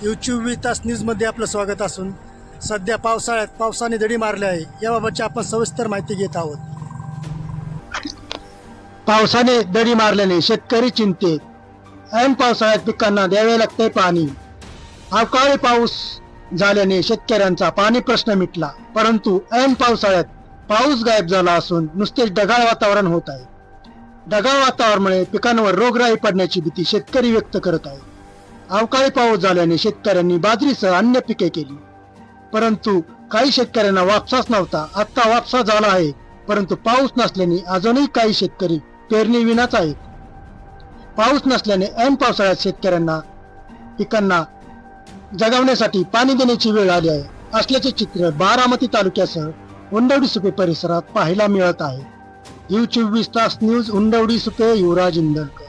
YouTube 20 तास न्यूजमध्ये आपलं स्वागत असून सध्या पावसाळ्यात पावसाने दडी मारली आहे याबाबतची आपण सविस्तर माहिती घेत आहोत. पावसाने दडी मारल्याने शेतकरी चिंतेत. ऐन पावसाळ्यात पिकांना द्यावे लागते पाणी. अवकाळी पाऊस झाल्याने शेतकऱ्यांचा पाणी प्रश्न मिटला, परंतु ऐन पावसाळ्यात पाऊस गायब झाला असून नुसतेच ढगाळ वातावरण होत आहे. ढगाळ वातावरणामुळे पिकांवर रोगराई पडण्याची भीती शेतकरी व्यक्त करत आहे. अवकाळी पाऊस झाल्याने शेतकऱ्यांनी बाजरीसह अन्य पिके केली, परंतु काही शेतकऱ्यांना वापसाच नव्हता. आता वापसा झाला आहे, परंतु पाऊस नसल्याने अजूनही काही शेतकरी पेरणी विनाच आहेत. पाऊस नसल्याने ऐन पावसाळ्यात शेतकऱ्यांना पिकांना जगवण्यासाठी पाणी देण्याची वेळ आली आहे असल्याचे चित्र बारामती तालुक्यासह उंडवडी सुपे परिसरात पाहायला मिळत आहे. YouTube 20 तास न्यूज, उंडवडी सुपे, युवराज इंदलकर.